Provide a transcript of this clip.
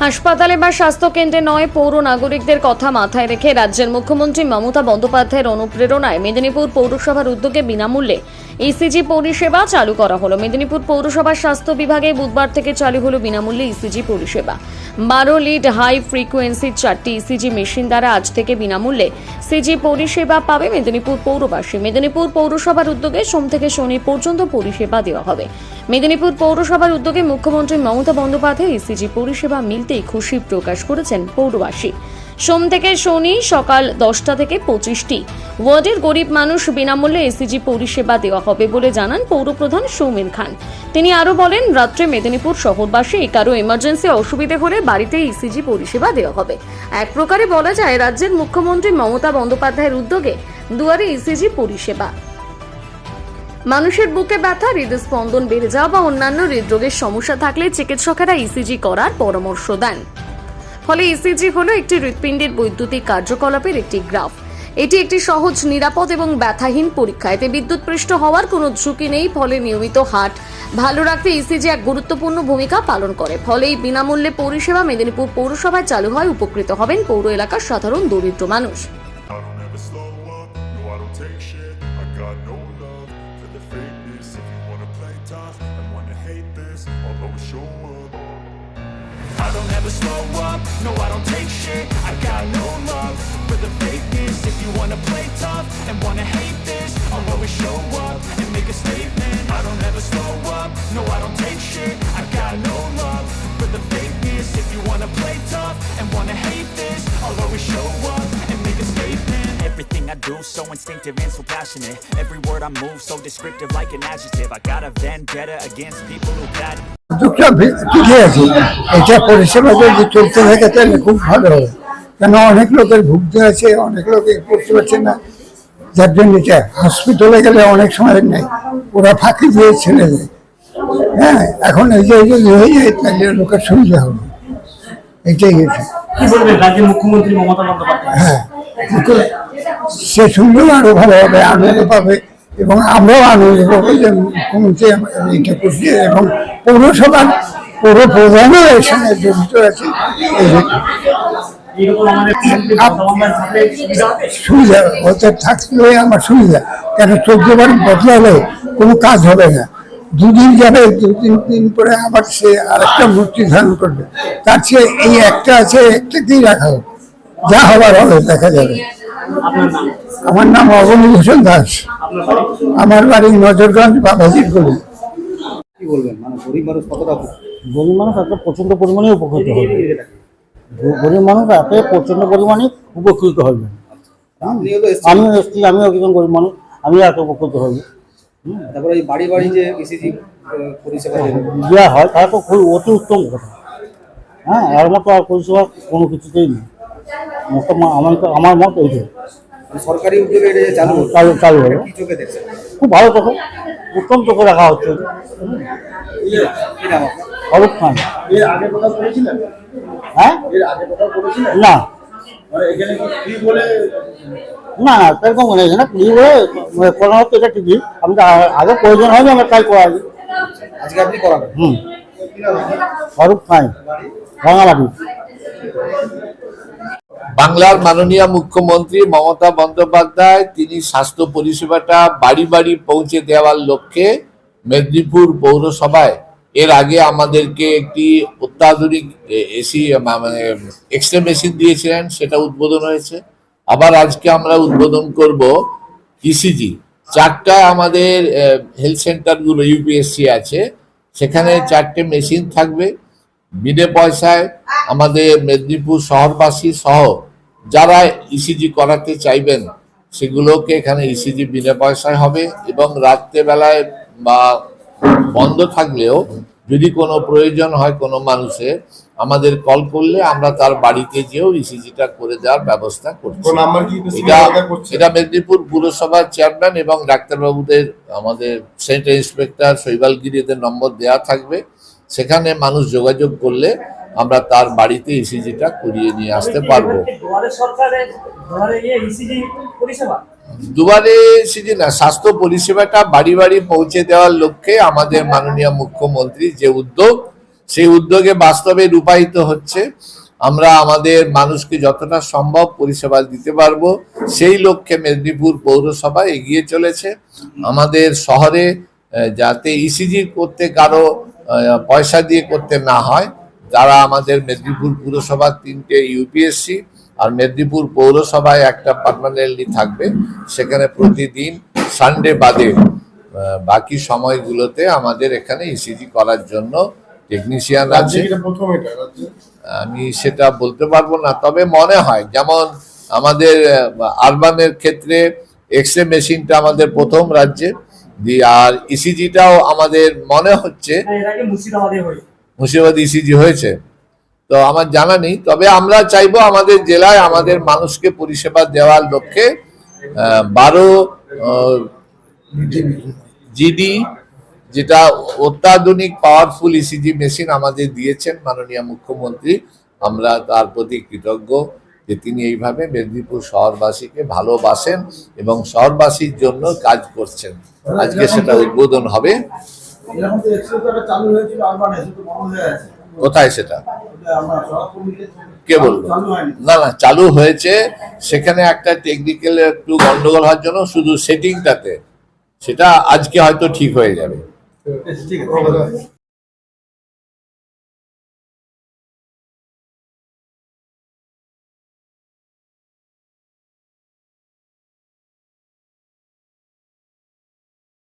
হাসপাতালে বা স্বাস্থ্যকেন্দ্রে নয়, পৌর নাগরিকদের কথা মাথায় রেখে রাজ্যের মুখ্যমন্ত্রী মমতা বন্দ্যোপাধ্যায়ের অনুপ্রেরণায় মেদিনীপুর পৌরসভার উদ্যোগে বিনামূল্যে ইসিজি পরিষেবা চালু করা হলো। মেদিনীপুর পৌরসভার স্বাস্থ্য বিভাগে বুধবার থেকে চালু হলো বিনামূল্যে ইসিজি পরিষেবা। 12 লিড হাই ফ্রিকোয়েন্সির 4টি ইসিজি মেশিন দ্বারা আজ থেকে বিনামূল্যে সিজি পরিষেবা পাবে মেদিনীপুর পৌরবাসী। মেদিনীপুর পৌরসভার উদ্যোগে সোম থেকে শনি পর্যন্ত পরিষেবা দেওয়া হবে। মেদিনীপুর পৌরসভার উদ্যোগে মুখ্যমন্ত্রী মমতা বন্দ্যোপাধ্যায় ইসিজি পরিষেবা মিলতেই খুশি প্রকাশ করেছেন পৌরবাসী। সোম থেকে শনি সকাল 10টা থেকে 25টি ওয়ার্ডের গরিব মানুষ বিনামূল্যে ইসিজি পরিষেবা দেওয়া হবে বলে জানান পৌরপ্রধান সৌমেন খান। তিনি আরও বলেন, রাত্রে মেদিনীপুর শহরবাসী কারো এমার্জেন্সি অসুবিধে হলে বাড়িতে ইসিজি পরিষেবা দেওয়া হবে। এক প্রকারে বলা যায়, রাজ্যের মুখ্যমন্ত্রী মমতা বন্দ্যোপাধ্যায়ের উদ্যোগে দুয়ারে ইসিজি পরিষেবা। মানুষের বুকে ব্যথা, হৃদস্পন্দন বেড়ে যাওয়া বা অন্যান্য হৃদরোগের সমস্যা থাকলে চিকিৎসকেরা ইসিজি করার পরামর্শ দেন। ফলে ইসিজি হলো একটি হৃৎপিণ্ডের বৈদ্যুতিক কার্যকলাপের একটি গ্রাফ। এটি একটি সহজ, নিরাপদ এবং ব্যথাহীন পরীক্ষা। এতে বিদ্যুৎপৃষ্ট হওয়ার কোনো ঝুঁকি নেই। ফলে নিয়মিত হার্ট ভালো রাখতে ইসিজি এক গুরুত্বপূর্ণ ভূমিকা পালন করে। ফলে এই বিনামূল্যে পরিষেবা মেদিনীপুর পৌরসভায় চালু হয় উপকৃত হবেন পৌর এলাকার সাধারণ দরিদ্র মানুষ। I don't ever slow up, no I don't take shit. I got no love for the fakeness. If you wanna play tough and wanna hate this, I'll always show up and make a statement. I don't ever slow up, no I don't take shit. I got no love for the fakeness. If you wanna play tough and wanna hate this, I'll always show up and make a statement. Everything I do so instinctive and so passionate. Every word I move so descriptive like an adjective. I got a vendetta against people who bad. ঠিকই আছে, এটা পরিষেবা যদি চলতে থাকে তাহলে খুব ভালো হবে। কেন অনেক লোকের ভুগতে আছে, অনেক লোকে করতে পারছে না, যার জন্য এটা হসপিটালে গেলে অনেক সময় নেই, ওরা ফাঁকি দিয়ে ছেড়ে দেয়। হ্যাঁ, এখন এই যে হয়ে যায় তাহলে লোকের সুবিধা হবে, এটাই হয়েছে। কি বলবেন রাজ্যের মুখ্যমন্ত্রী মমতা বন্দ্যোপাধ্যায়? হ্যাঁ, সে শুনলেও আরো ভালো হবে, আনন্দ পাবে এবং আমরাও আনন্দ পাবো যে মুখ্যমন্ত্রী এইটা করছে এবং পৌরসভার পৌর প্রধানও এর সঙ্গে জড়িত আছে। সুবিধা হতে থাকলে আমার সুবিধা, কেন 14 বার বদলালে কোনো কাজ হবে না। দুদিন যাবে, 2-3 দিন পরে আবার সে আরেকটা মূর্তি ধারণ করবে। তার চেয়ে এই একটা আছে, একটাকেই রাখা হোক, যা হবার হবে দেখা যাবে। আমার নাম অবনীভূষণ দাস, আমার বাড়ি নজরগঞ্জ বাবাজির গলি। কি বলবেন, মানে গরিব মানুষ কতটা? গরিব মানুষ একটা প্রচন্ড পরিমাণে উপকৃত হবে। গরিব মানুষ এত প্রচন্ড পরিমাণে উপকৃত হবে। আমিও এসছি, আমিও একজন গরিব মানুষ, আমিও এত উপকৃত হব। তারপরে এই বাড়ি বাড়ি যে ইসিজি পরিষেবা দেওয়া হয় তারা তো খুব অতি উত্তম কথা। হ্যাঁ, এর মতো আর পরিষেবা কোনো কিছুতেই নেই। আমার মত এইটাই। সরকারি উদ্যোগে এটা চালু চালু হলো, কি চোখে দেখছেন? খুব ভালো চোখে, উত্তম চোখে রাখা হচ্ছে। অরূপ খান। এর আগে কোথাও করেছিলেন? হ্যাঁ, এর আগে কোথাও করেছিলেন? না এখানে কি বলে? না না, সেরকম মনে হয় না। কি বলে করা হচ্ছে এটা ঠিকই, আমি তো আগে প্রয়োজন হয়নি আমার তাই করা। আজকে আপনি করাবেন? অরূপ খান, রাঙামাটি। বাংলার মাননীয় মুখ্যমন্ত্রী মমতা বন্দ্যোপাধ্যায় তিনি স্বাস্থ্য পরিষেবাটা বাড়ি বাড়ি পৌঁছে দেওয়ার লক্ষ্যে মেদিনীপুর পৌরসভায় এর আগে আমাদেরকে একটি অত্যাধুনিক এসি মানে এক্সরে মেশিন দিয়েছিলেন, সেটা উদ্বোধন হয়েছে। আবার আজকে আমরা উদ্বোধন করব ইসিজি। 4টা আমাদের হেলথ সেন্টারগুলো ইউপিএসসি আছে, সেখানে 4টে মেশিন থাকবে বিনে পয়সায়। আমাদের মেদিনীপুর শহরবাসী সহ যারা ইসিজি করাতে চাইবেন সেগুলোকে এখানে ইসিজি বিনা পয়সায় হবে। এবং রাত্রেবেলায় বা বন্ধ থাকলেও যদি কোনো প্রয়োজন হয় কোনো মানুষের, আমাদের কল করলে আমরা তার বাড়িতে যেও ইসিজিটা করে দেওয়ার ব্যবস্থা করছি। এটা মেদিনীপুর পুরসভার চেয়ারম্যান এবং ডাক্তারবাবুদের, আমাদের সেন্টার ইন্সপেক্টর শৈবাল গিরিদের নম্বর দেওয়া থাকবে। সেখানে মানুষ যোগাযোগ করলে আমরা তার বাড়িতে ইসিজিটা করিয়ে নিয়ে আসতে পারবো। দুবারে ইসিজি না, স্বাস্থ্য পরিষেবাটা বাড়ি বাড়ি পৌঁছে দেওয়ার লক্ষ্যে আমাদের মাননীয় মুখ্যমন্ত্রী যে উদ্যোগ, সেই উদ্যোগে বাস্তবে রূপায়িত হচ্ছে। আমরা আমাদের মানুষকে যতটা সম্ভব পরিষেবা দিতে পারবো সেই লক্ষ্যে মেদিনীপুর পৌরসভা এগিয়ে চলেছে। আমাদের শহরে যাতে ইসিজি করতে কারো পয়সা দিয়ে করতে না হয়, যারা আমাদের মেদিনীপুর পুরসভার 3টে ইউপিএসসি আর মেদিনীপুর পৌরসভায় একটা পার্মানেন্টলি থাকবে, সেখানে প্রতিদিন সানডে বাদে বাকি সময়গুলোতে আমাদের এখানে ইসিজি করার জন্য টেকনিশিয়ান আছে। আমি সেটা বলতে পারবো না, তবে মনে হয় যেমন আমাদের আরবানের ক্ষেত্রে এক্সরে মেশিনটা আমাদের প্রথম রাজ্যে, আর ইসিজিটাও আমাদের মনে হচ্ছে মুর্শিদাবাদ ইসিজি হয়েছে, তো আমার জানা নেই। তবে আমরা চাইবো আমাদের জেলায় আমাদের মানুষকে পরিষেবা দেওয়ার লক্ষ্যে 12 জিডি যেটা অত্যাধুনিক পাওয়ারফুল ইসিজি মেশিন আমাদের দিয়েছেন মাননীয় মুখ্যমন্ত্রী। আমরা তার প্রতি কৃতজ্ঞ যে তিনি এইভাবে মেদিনীপুর শহরবাসীকে ভালোবাসেন এবং শহরবাসীর জন্য কাজ করছেন। আজকে সেটা উদ্বোধন হবে। কোথায় সেটা কে বললো? না না, চালু হয়েছে, সেখানে একটা টেকনিক্যাল একটু গন্ডগোল হওয়ার জন্য শুধু সেটিংটাতে, সেটা আজকে হয়তো ঠিক হয়ে যাবে।